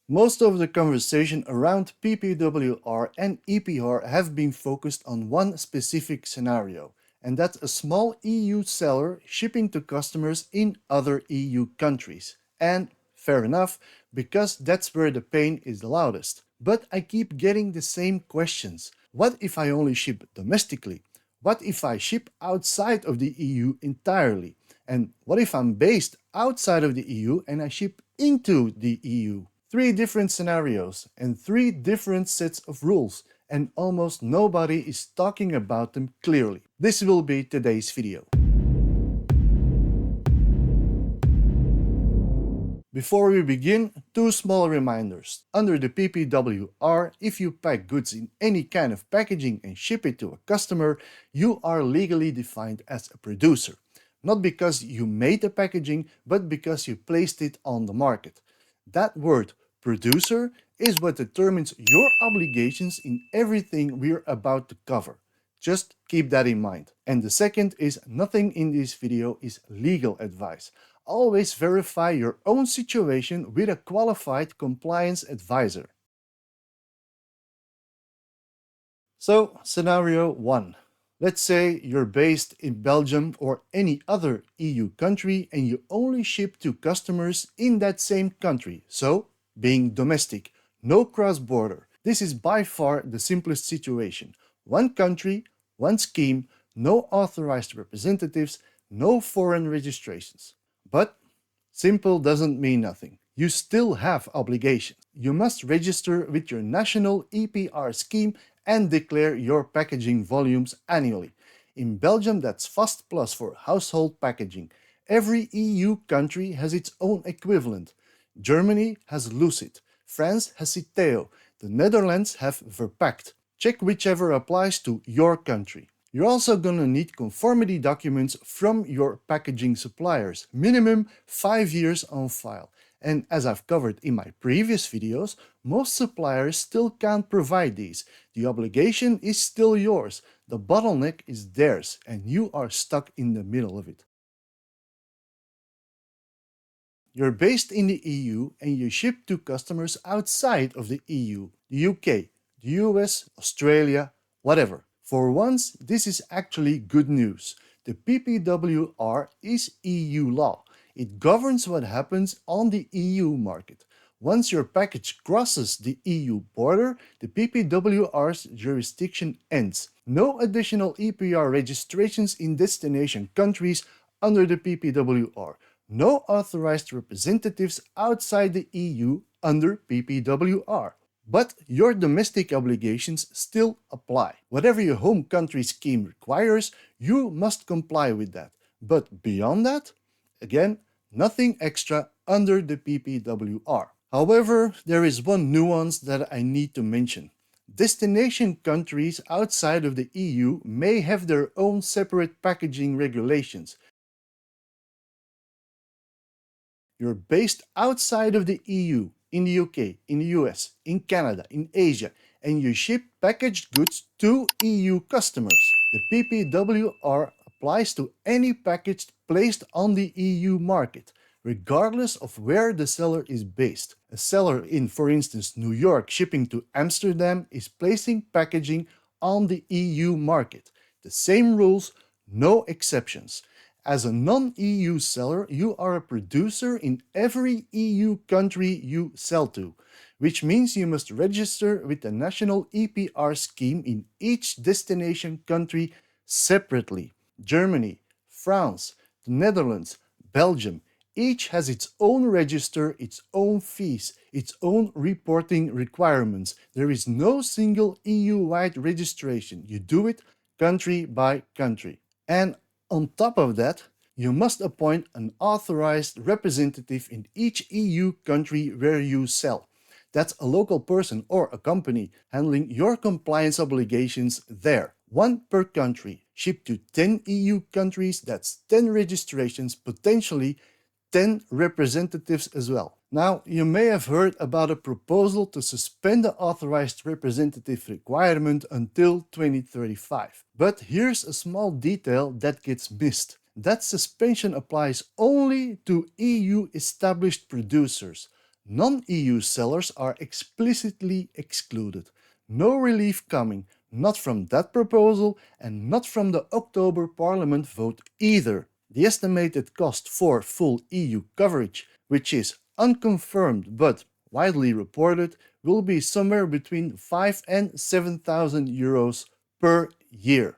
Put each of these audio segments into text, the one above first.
Most of the conversation around PPWR and EPR have been focused on one specific scenario, and that's a small EU seller shipping to customers in other EU countries. And fair enough, because that's where the pain is the loudest. But I keep getting the same questions. What if I only ship domestically? What if I ship outside of the EU entirely? And what if I'm based outside of the EU and I ship into the EU? Three different scenarios and three different sets of rules, and almost nobody is talking about them clearly. This will be today's video. Before we begin, two small reminders. Under the PPWR, if you pack goods in any kind of packaging and ship it to a customer, you are legally defined as a producer. Not because you made the packaging, but because you placed it on the market. That word, producer, is what determines your obligations in everything we're about to cover. Just keep that in mind. And the second is, nothing in this video is legal advice. Always verify your own situation with a qualified compliance advisor. So, scenario 1. Let's say you're based in Belgium or any other EU country and you only ship to customers in that same country. So, being domestic, no cross-border. This is by far the simplest situation. One country, one scheme, no authorized representatives, no foreign registrations. But simple doesn't mean nothing. You still have obligations. You must register with your national EPR scheme and declare your packaging volumes annually. In Belgium, that's FAST Plus for household packaging. Every EU country has its own equivalent. Germany has Lucid, France has Citeo, the Netherlands have Verpakt. Check whichever applies to your country. You're also gonna need conformity documents from your packaging suppliers, minimum 5 years on file. And as I've covered in my previous videos, most suppliers still can't provide these. The obligation is still yours, the bottleneck is theirs, and you are stuck in the middle of it. You're based in the EU and you ship to customers outside of the EU, the UK, the US, Australia, whatever. For once, this is actually good news. The PPWR is EU law. It governs what happens on the EU market. Once your package crosses the EU border, the PPWR's jurisdiction ends. No additional EPR registrations in destination countries under the PPWR. No authorized representatives outside the EU under PPWR. But your domestic obligations still apply. Whatever your home country scheme requires, you must comply with that. But beyond that, again, nothing extra under the PPWR. However, there is one nuance that I need to mention. Destination countries outside of the EU may have their own separate packaging regulations. You're based outside of the EU, in the UK, in the US, in Canada, in Asia, and you ship packaged goods to EU customers. The PPWR applies to any package placed on the EU market, regardless of where the seller is based. A seller in, for instance, New York shipping to Amsterdam is placing packaging on the EU market. The same rules, no exceptions. As a non-EU seller, you are a producer in every EU country you sell to, which means you must register with the national EPR scheme in each destination country separately. Germany, France, the Netherlands, Belgium, each has its own register, its own fees, its own reporting requirements. There is no single EU-wide registration. You do it country by country. And on top of that, you must appoint an authorized representative in each EU country where you sell. That's a local person or a company handling your compliance obligations there. One per country. Ship to 10 EU countries, that's 10 registrations, potentially 10 representatives as well. Now, you may have heard about a proposal to suspend the authorized representative requirement until 2035. But here's a small detail that gets missed. That suspension applies only to EU-established producers, Non-EU sellers are explicitly excluded. No relief coming, not from that proposal and not from the October Parliament vote either. The estimated cost for full EU coverage, which is unconfirmed but widely reported, will be somewhere between 5 and 7,000 euros per year.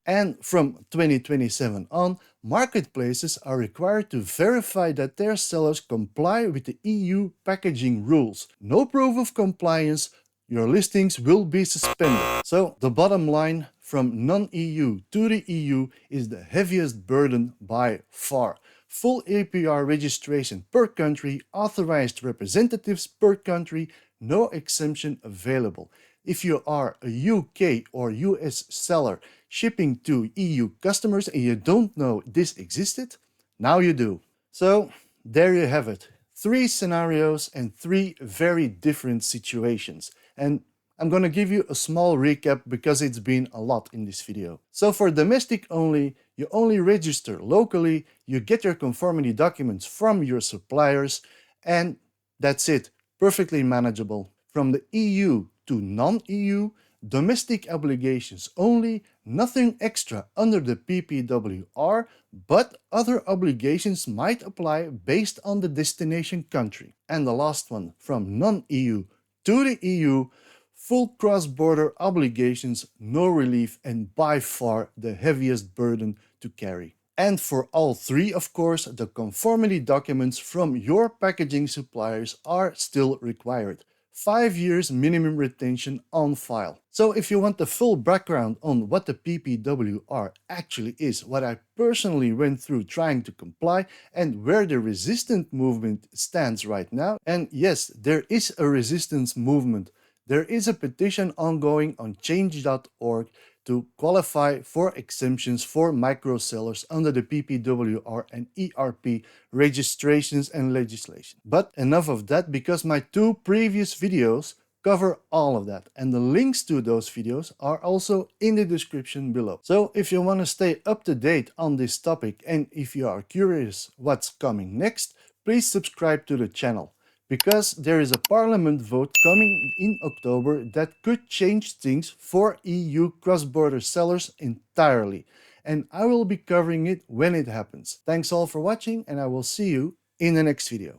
And from 2027 on, marketplaces are required to verify that their sellers comply with the EU packaging rules. No proof of compliance, your listings will be suspended. So the bottom line, from non-EU to the EU is the heaviest burden by far. Full APR registration per country, authorized representatives per country, no exemption available. If you are a UK or US seller shipping to EU customers and you don't know this existed, now you do. So there you have it. 3 scenarios and 3 very different situations. And I'm gonna give you a small recap because it's been a lot in this video. So for domestic only, you only register locally, you get your conformity documents from your suppliers, and that's it. Perfectly manageable. From the EU to non-EU, domestic obligations only, nothing extra under the PPWR, but other obligations might apply based on the destination country. And the last one, from non-EU to the EU, full cross-border obligations, no relief, and by far the heaviest burden to carry. And for all 3, of course, the conformity documents from your packaging suppliers are still required. 5 years minimum retention on file. So if you want the full background on what the PPWR actually is, what I personally went through trying to comply, and where the resistant movement stands right now, and yes, there is a resistance movement. There is a petition ongoing on change.org to qualify for exemptions for micro sellers under the PPWR and EPR registrations and legislation. But enough of that, because my 2 previous videos cover all of that, and the links to those videos are also in the description below. So if you want to stay up to date on this topic and if you are curious what's coming next, please subscribe to the channel, because there is a parliament vote coming in October that could change things for EU cross-border sellers entirely. And I will be covering it when it happens. Thanks all for watching, and I will see you in the next video.